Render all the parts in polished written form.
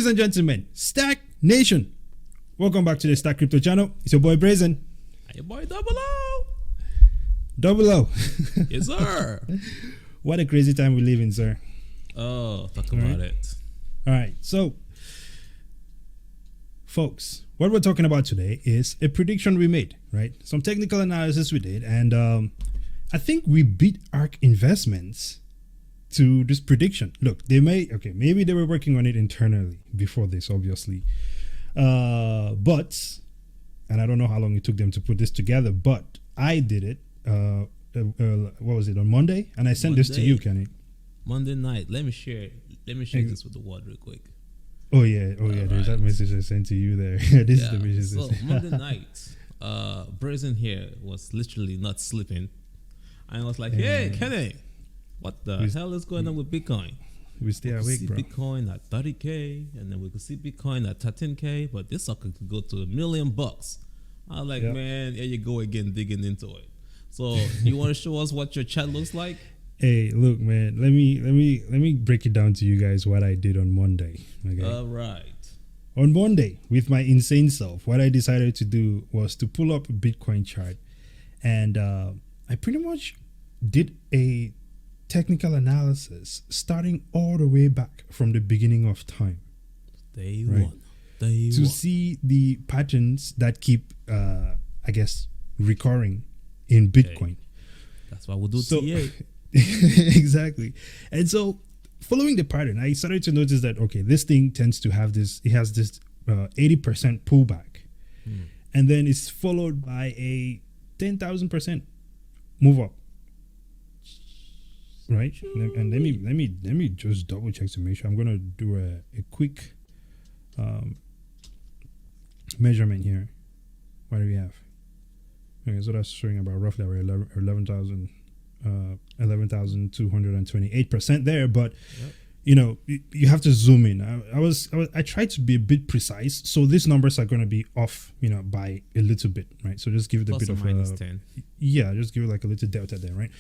Ladies and gentlemen, STAKK Nation, welcome back to the STAKK Crypto channel. It's your boy Brazen. Your boy Double O. Double O. Yes, sir. What a crazy time we live in, sir. Oh, talk about it. All right, so, folks, what we're talking about today is a prediction we made, right? Some technical analysis we did, and I think we beat ARK Investments to this prediction. Look, maybe they were working on it internally before this, obviously. But, and I don't know how long it took them to put this together, but I did it, what was it, on Monday? And I sent this to you, Kenny. Monday night. Let me share this with the world real quick. Oh yeah, there's that message I sent to you there. This is the message. So Monday night, Brazen here was literally not sleeping. And I was like, hey, Kenny, what the hell is going on with Bitcoin? We stay awake, bro. Bitcoin at 30K, and then we could see Bitcoin at 13K, but this sucker could go to $1 million. I was like, man, here you go again, digging into it. So you want to show us what your chat looks like? Hey, look, man. Let me break it down to you guys what I did on Monday. Okay. All right. On Monday, with my insane self, what I decided to do was to pull up a Bitcoin chart, and I pretty much did a technical analysis starting all the way back from the beginning of time. Day one. To see the patterns that keep, I guess, recurring in Bitcoin. Okay. That's why we'll do TA. Exactly. And so following the pattern, I started to notice that, okay, this thing tends to have this, it has this 80% pullback. And then it's followed by a 10,000% move up. Right? And let me just double check to make sure. I'm gonna do a quick measurement here. What do we have? Okay, so that's showing about roughly about 11,228% there, but you know, you have to zoom in. I tried to be a bit precise, so these numbers are going to be off, you know, by a little bit, right? So just give it a bit of minus 10. Yeah, just give it like a little delta there, right?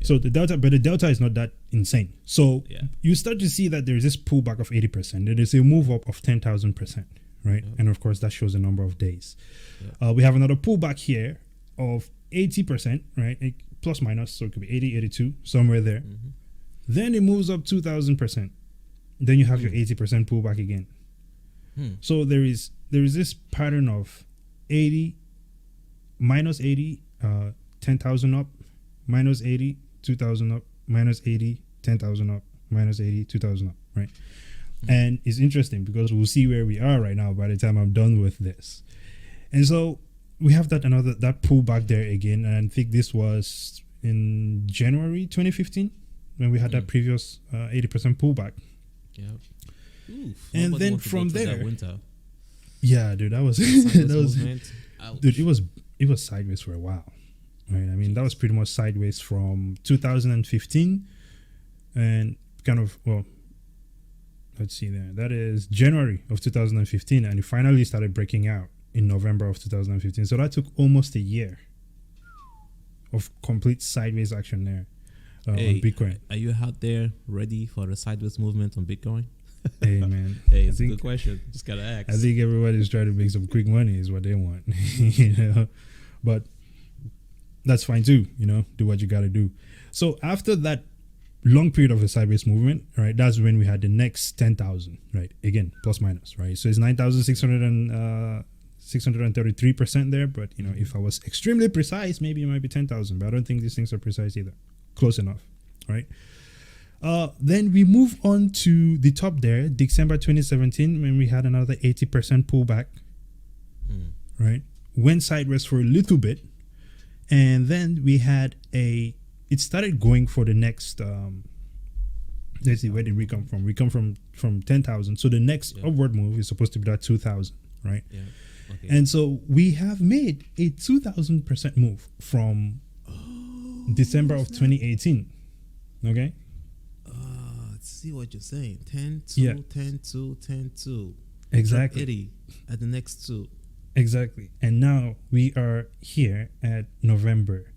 So the delta is not that insane. So you start to see that there's this pullback of 80%. There is a move up of 10,000%, right? And of course that shows the number of days. We have another pullback here of 80%, right? Plus minus, so it could be 80, 82, somewhere there. Then it moves up 2,000%. Then you have your 80% pullback again. So there is this pattern of 80, minus 80, 10,000 up, minus 80, 2,000 up, minus 80, 10,000 up, minus 80, 2,000 up, right? And it's interesting because we'll see where we are right now by the time I'm done with this. And so we have that pullback there again, and I think this was in January 2015 when we had that previous 80% pullback. And then from there, yeah, dude, that was dude, it was sideways for a while, right? I mean, that was pretty much sideways from 2015, and kind of, well, let's see there. That is January of 2015, and it finally started breaking out in November of 2015. So that took almost a year of complete sideways action there on Bitcoin. Are you out there ready for the sideways movement on Bitcoin? Hey, man. Hey, it's a good question. Just gotta ask. I think everybody's trying to make some quick money is what they want, you know. But that's fine too, you know. Do what you gotta do. So after that long period of a sideways movement, right, that's when we had the next 10,000, right? Again, plus minus, right? So it's 9,633% there, but you know, if I was extremely precise, maybe it might be 10,000, but I don't think these things are precise either. Close enough, right? Then we move on to the top there, December 2017, when we had another 80% pullback, right? Went sideways for a little bit, and then we had it started going for the next, let's see, where did we come from? We come from 10,000, so the next upward move is supposed to be that 2,000, right? Yeah. Okay. And so we have made a 2,000% move from December of 2018. Okay. Let's see what you're saying. 10, 2, 10, 2, 10, 2. Exactly. 80 at the next two. Exactly. And now we are here at November.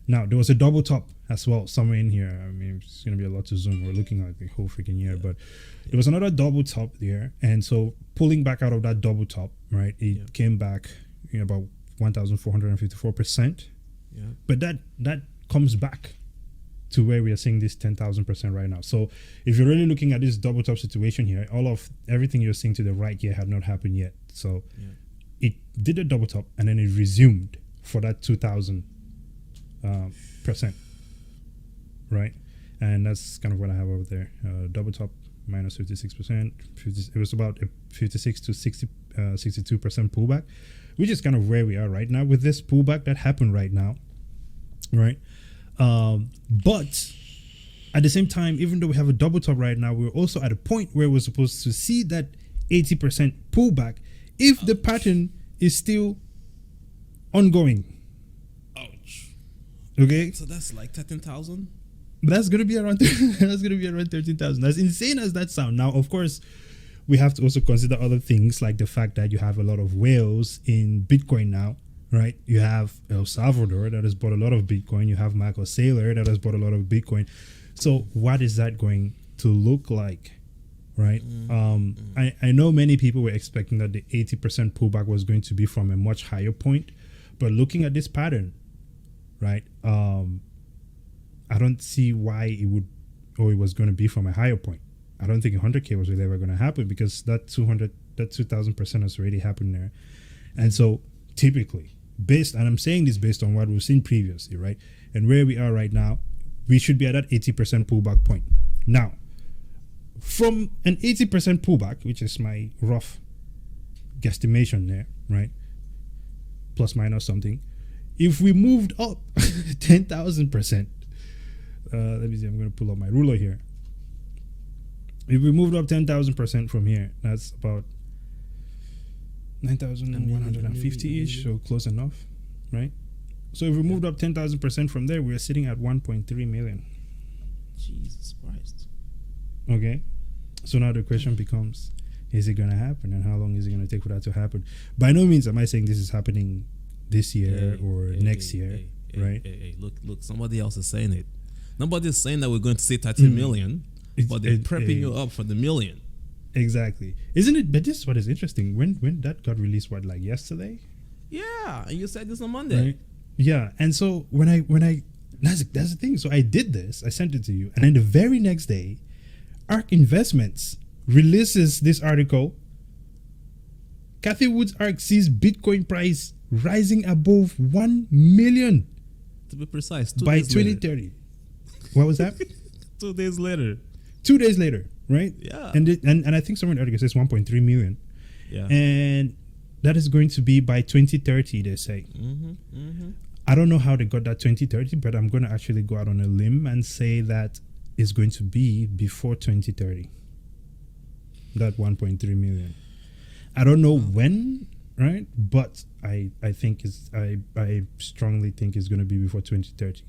Now there was a double top as well somewhere in here. I mean, it's gonna be a lot to zoom. We're looking at the whole freaking year, but there was another double top there, and so pulling back out of that double top, right? It came back about 1,454%. Yeah. But that comes back to where we are seeing this 10,000% right now. So if you're really looking at this double top situation here, everything you're seeing to the right here had not happened yet. So it did a double top and then it resumed for that 2,000%, right? And that's kind of what I have over there. Double top minus 56%. It was about a 56 to 62% pullback, which is kind of where we are right now with this pullback that happened right now, right? But at the same time, even though we have a double top right now, we're also at a point where we're supposed to see that 80% pullback if the pattern is still ongoing. Ouch. Okay. So that's like 13,000. That's gonna be around. That's gonna be around 13,000. As insane as that sound. Now, of course, we have to also consider other things like the fact that you have a lot of whales in Bitcoin now, right? You have El Salvador that has bought a lot of Bitcoin. You have Michael Saylor that has bought a lot of Bitcoin. So what is that going to look like, right? I know many people were expecting that the 80% pullback was going to be from a much higher point, but looking at this pattern, right? I don't see why it was going to be from a higher point. I don't think 100K was really ever going to happen because that 2,000% has already happened there. And so typically, and I'm saying this based on what we've seen previously, right? And where we are right now, we should be at that 80% pullback point. Now, from an 80% pullback, which is my rough guesstimation there, right? Plus minus something. If we moved up 10,000%, let me see, I'm going to pull up my ruler here. If we moved up 10,000% from here, that's about 9,150-ish, so close enough, right? So if we moved up 10,000% from there, we're sitting at 1.3 million. Jesus Christ. Okay. So now the question becomes, is it going to happen? And how long is it going to take for that to happen? By no means am I saying this is happening this year or next year, right? Look, somebody else is saying it. Nobody's saying that we're going to see 13 million, but they're prepping you up for the million. Exactly. Isn't it? But this is what is interesting. When that got released, what, like yesterday? Yeah, and you said this on Monday. Right? Yeah, and so when I that's the thing. So I did this. I sent it to you, and then the very next day, ARK Investments releases this article. Cathy Wood's ARK sees Bitcoin price rising above 1 million. To be precise, by 2030. What was that? 2 days later. 2 days later, right? Yeah. And I think somewhere in the article says 1.3 million. Yeah. And that is going to be by 2030, they say. I don't know how they got that 2030, but I'm going to actually go out on a limb and say that it's going to be before 2030. That 1.3 million. I don't know when, right? But I strongly think it's going to be before 2030.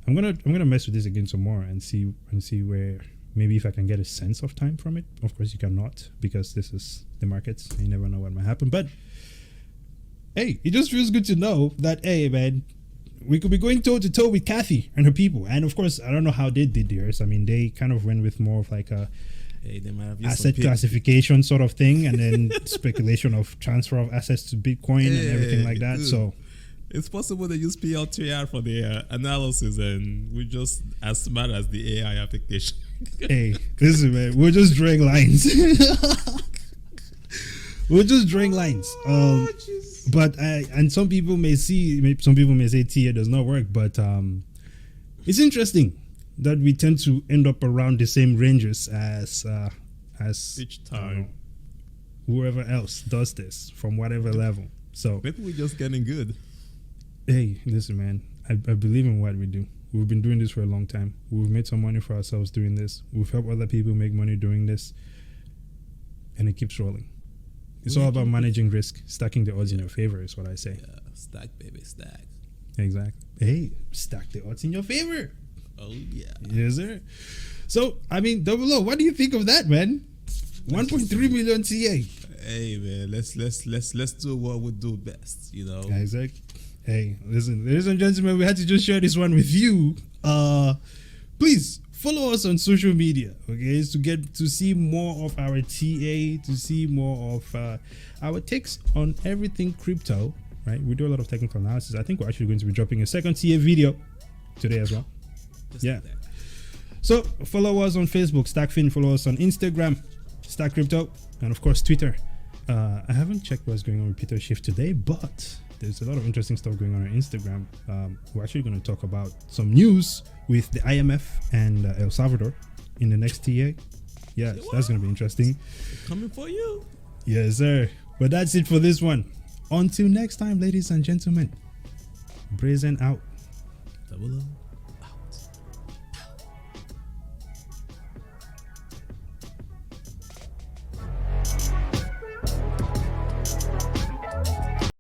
I'm gonna mess with this again some more and see where, maybe if I can get a sense of time from it. Of course you cannot, because this is the markets. You never know what might happen. But hey, it just feels good to know that, hey man, we could be going toe to toe with Cathy and her people. And of course, I don't know how they did theirs. I mean, they kind of went with more of like a they might have asset classification sort of thing, and then speculation of transfer of assets to Bitcoin and everything like that. Good. So it's possible they use PL3R for the analysis, and we're just as smart as the AI application. Hey, listen, man, we're just drawing lines. We're just drawing lines. But and some people may say TA does not work, but it's interesting that we tend to end up around the same ranges as each time whoever else does this from whatever level. So maybe we're just getting good. Hey, listen, man, I believe in what we do. We've been doing this for a long time. We've made some money for ourselves doing this. We've helped other people make money doing this, and it keeps rolling. It's all about managing risk, stacking the odds in your favor is what I say. Yeah, stack, baby, stack. Exactly. Hey, stack the odds in your favor. Oh, yeah. Yes, sir. So, I mean, Double O, what do you think of that, man? 1.3 million TA. Hey, man, let's do what we do best, you know? Exactly. Hey, listen, ladies and gentlemen, we had to just share this one with you. Please follow us on social media, okay, to get to see more of our TA, to see more of our takes on everything crypto, right? We do a lot of technical analysis. I think we're actually going to be dropping a second TA video today as well. Just yeah. like that. So follow us on Facebook, STAKK. Follow us on Instagram, STAKK Crypto, and of course Twitter. I haven't checked what's going on with Peter Schiff today, but there's a lot of interesting stuff going on Instagram. We're actually going to talk about some news with the IMF and El Salvador in the next TA. Yes, that's going to be interesting. Coming for you. Yes, sir. But that's it for this one. Until next time, ladies and gentlemen. Brazen out. Double up.